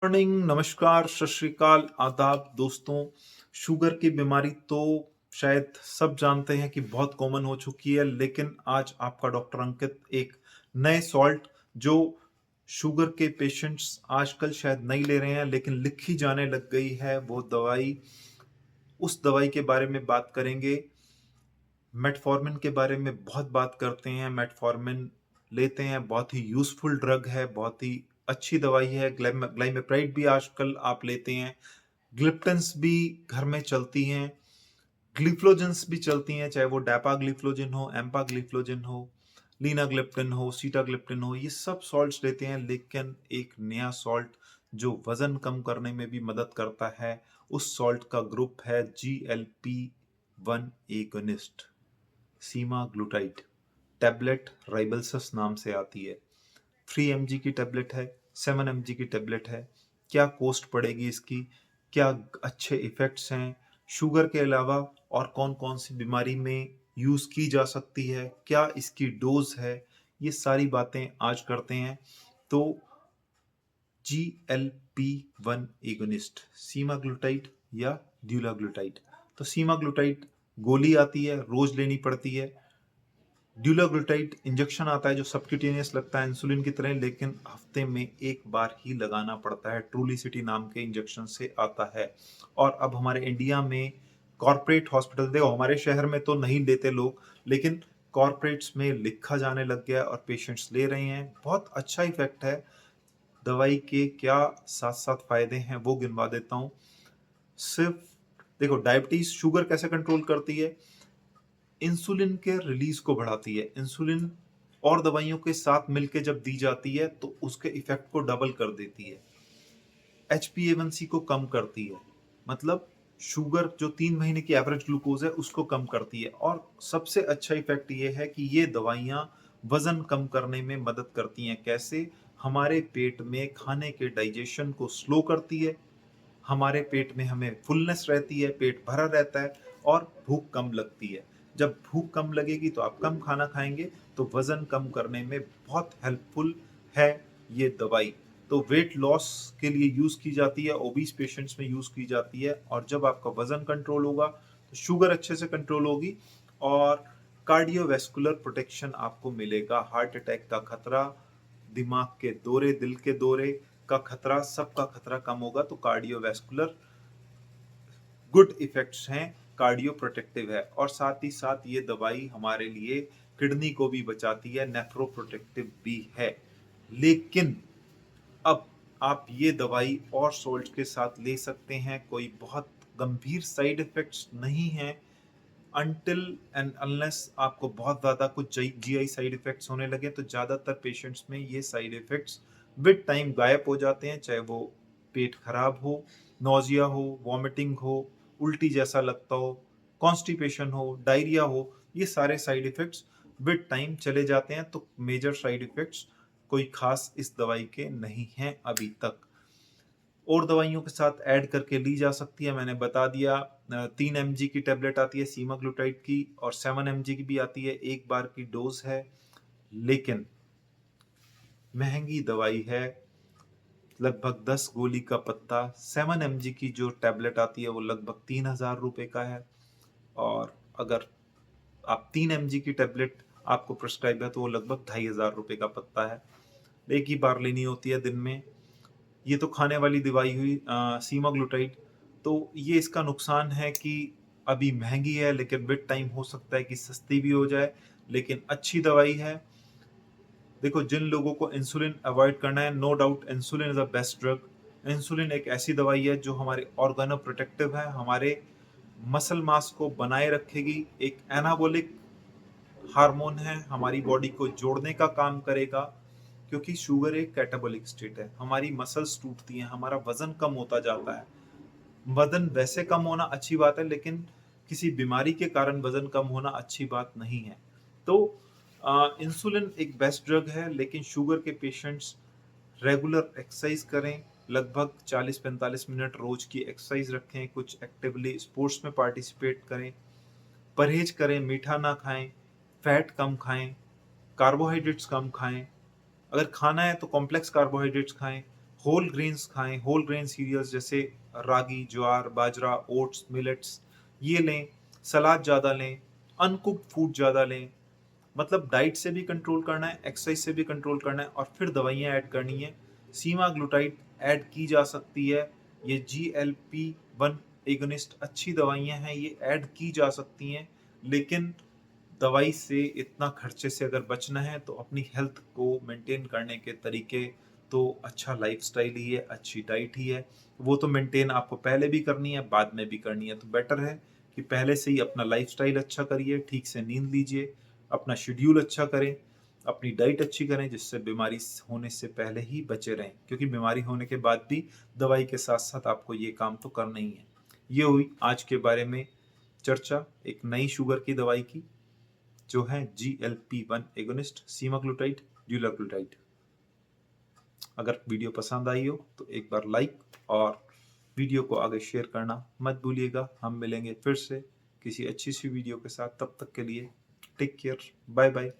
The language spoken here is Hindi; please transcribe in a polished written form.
मॉर्निंग, नमस्कार, सत श्री अकाल, आदाब दोस्तों। शुगर की बीमारी तो शायद सब जानते हैं कि बहुत कॉमन हो चुकी है, लेकिन आज आपका डॉक्टर अंकित एक नए सॉल्ट जो शुगर के पेशेंट्स आजकल शायद नहीं ले रहे हैं लेकिन लिखी जाने लग गई है वो दवाई, उस दवाई के बारे में बात करेंगे। मेटफॉर्मिन के बारे में बहुत बात करते हैं। मेटफॉर्मिन लेते हैं, बहुत ही यूजफुल ड्रग है, बहुत ही अच्छी दवाई है। ग्लाइमेप्राइड भी आजकल आप लेते हैं। ग्लिप्टन्स भी घर में चलती हैं। ग्लिफ्लोजन्स भी चलती हैं, चाहे वो डैपाग्लिफ्लोजिन हो, एम्पाग्लिफ्लोजिन हो, लीनाग्लिप्टिन हो, सीटाग्लिप्टिन हो, ये सब सॉल्ट्स लेते हैं। लेकिन एक नया सॉल्ट जो वजन कम करने में भी मदद करता है, उस सॉल्ट का ग्रुप है GLP-1 एगोनिस्ट, सीमाग्लूटाइड। टैबलेट राइबल्सस नाम से आती है। 3 mg की टैबलेट है, 7 mg की टैबलेट है। क्या कॉस्ट पड़ेगी इसकी, क्या अच्छे इफेक्ट्स हैं, शुगर के अलावा और कौन कौन सी बीमारी में यूज की जा सकती है, क्या इसकी डोज है, ये सारी बातें आज करते हैं। तो GLP-1 एगोनिस्ट, सीमाग्लूटाइड या ड्यूलाग्लूटाइड। तो सीमाग्लूटाइड गोली आती है, रोज लेनी पड़ती है। ड्यूलाग्लूटाइड इंजेक्शन आता है जो सबक्यूटेनियस लगता है इंसुलिन की तरह, लेकिन हफ्ते में एक बार ही लगाना पड़ता है। ट्रूलिसिटी नाम के इंजेक्शन से आता है। और अब हमारे इंडिया में कॉर्पोरेट हॉस्पिटल, देखो हमारे शहर में तो नहीं लेते लोग, लेकिन कॉर्पोरेट्स में लिखा जाने लग गया और पेशेंट्स ले रहे हैं। बहुत अच्छा इफेक्ट है दवाई के। क्या साथ साथ फायदे हैं वो गिनवा देता हूँ। सिर्फ देखो, डायबिटीज शुगर कैसे कंट्रोल करती है, इंसुलिन के रिलीज को बढ़ाती है। इंसुलिन और दवाइयों के साथ मिलकर जब दी जाती है तो उसके इफेक्ट को डबल कर देती है। HbA1c को कम करती है, मतलब शुगर जो 3 महीने की एवरेज ग्लूकोज है उसको कम करती है। और सबसे अच्छा इफेक्ट ये है कि ये दवाइयां वजन कम करने में मदद करती हैं। कैसे? हमारे पेट में खाने के डाइजेशन को स्लो करती है, हमारे पेट में हमें फुलनेस रहती है, पेट भरा रहता है और भूख कम लगती है। जब भूख कम लगेगी तो आप कम खाना खाएंगे, तो वजन कम करने में बहुत हेल्पफुल है ये दवाई। तो वेट लॉस के लिए यूज की जाती है, ओबीस पेशेंट्स में यूज की जाती है। और जब आपका वजन कंट्रोल होगा तो शुगर अच्छे से कंट्रोल होगी और कार्डियोवैस्कुलर प्रोटेक्शन आपको मिलेगा। हार्ट अटैक का खतरा, दिमाग के दौरे, दिल के दौरे का खतरा, सबका खतरा कम होगा। तो कार्डियोवैस्कुलर गुड इफेक्ट्स हैं, कार्डियो प्रोटेक्टिव है। और साथ ही साथ ये दवाई हमारे लिए किडनी को भी बचाती है, नेफ्रो प्रोटेक्टिव भी है। लेकिन अब आप ये दवाई और सोल्ट के साथ ले सकते हैं, कोई बहुत गंभीर साइड इफेक्ट्स नहीं है। अनटिल एंड अनलेस आपको बहुत ज़्यादा कुछ GI साइड इफेक्ट्स होने लगे, तो ज़्यादातर पेशेंट्स में ये साइड इफेक्ट्स विद टाइम गायब हो जाते हैं। चाहे वो पेट खराब हो, नोजिया हो, वॉमिटिंग हो, उल्टी जैसा लगता हो, कॉन्स्टिपेशन हो, डायरिया हो, ये सारे साइड इफेक्ट्स विद टाइम चले जाते हैं। तो मेजर साइड इफेक्ट्स कोई खास इस दवाई के नहीं हैं अभी तक। और दवाइयों के साथ ऐड करके ली जा सकती है, मैंने बता दिया। 3 mg की टेबलेट आती है सीमाग्लूटाइड की, और 7 mg की भी आती है, एक बार की डोज है। लेकिन महंगी दवाई है, लगभग 10 गोली का पत्ता। 7 mg की जो टेबलेट आती है वो लगभग 3,000 रुपए का है। और अगर आप 3 mg की टेबलेट आपको प्रिस्क्राइब है तो वो लगभग 2,500 रुपए का पत्ता है। एक ही बार लेनी होती है दिन में। ये तो खाने वाली दवाई हुई सीमाग्लूटाइड। तो ये इसका नुकसान है कि अभी महंगी है, लेकिन विद टाइम हो सकता है कि सस्ती भी हो जाए, लेकिन अच्छी दवाई है। देखो, जिन लोगों को इंसुलिन अवॉइड करना है, no doubt insulin is the best drug. Insulin एक ऐसी दवाई है जो हमारे ऑर्गेनो प्रोटेक्टिव है, हमारे मसल मास को बनाए रखेगी। एक एनाबोलिक हार्मोन है, हमारी बॉडी को जोड़ने का काम करेगा। क्योंकि शुगर एक कैटाबॉलिक स्टेट है, हमारी मसल्स टूटती हैं, हमारा वजन कम होता जाता है। वजन वैसे कम होना अच्छी बात है, लेकिन किसी बीमारी के कारण वजन कम होना अच्छी बात नहीं है। तो इंसुलिन एक बेस्ट ड्रग है, लेकिन शुगर के पेशेंट्स रेगुलर एक्सरसाइज करें। लगभग 40-45 मिनट रोज की एक्सरसाइज रखें, कुछ एक्टिवली स्पोर्ट्स में पार्टिसिपेट करें, परहेज करें, मीठा ना खाएं, फैट कम खाएं, कार्बोहाइड्रेट्स कम खाएं। अगर खाना है तो कॉम्प्लेक्स कार्बोहाइड्रेट्स खाएं, होल ग्रेन्स खाएं, होल ग्रेन सीरियल्स जैसे रागी, ज्वार, बाजरा, ओट्स, मिलेट्स ये लें, सलाद ज़्यादा लें, अनकुक्ड फूड ज़्यादा लें। मतलब डाइट से भी कंट्रोल करना है, एक्सरसाइज से भी कंट्रोल करना है और फिर दवाइयाँ ऐड करनी है। सीमाग्लूटाइड ऐड की जा सकती है, ये GLP-1 एगोनिस्ट अच्छी दवाइयाँ हैं, ये ऐड की जा सकती हैं, लेकिन दवाई से इतना खर्चे से अगर बचना है तो अपनी हेल्थ को मेंटेन करने के तरीके तो अच्छा लाइफस्टाइल ही है, अच्छी डाइट ही है। वो तो मेंटेन आपको पहले भी करनी है, बाद में भी करनी है, तो बेटर है कि पहले से ही अपना लाइफस्टाइल अच्छा करिए, ठीक से नींद लीजिए, अपना शेड्यूल अच्छा करें, अपनी डाइट अच्छी करें, जिससे बीमारी होने से पहले ही बचे रहें, क्योंकि बीमारी होने के बाद भी दवाई के साथ साथ आपको ये काम तो करना ही है। ये हुई आज के बारे में चर्चा एक नई शुगर की दवाई की, जो है GLP-1 एगोनिस्ट सीमाग्लूटाइड, ड्यूलाग्लूटाइड। अगर वीडियो पसंद आई हो तो एक बार लाइक और वीडियो को आगे शेयर करना मत भूलिएगा। हम मिलेंगे फिर से किसी अच्छी सी वीडियो के साथ, तब तक के लिए टेक केयर, बाय बाय।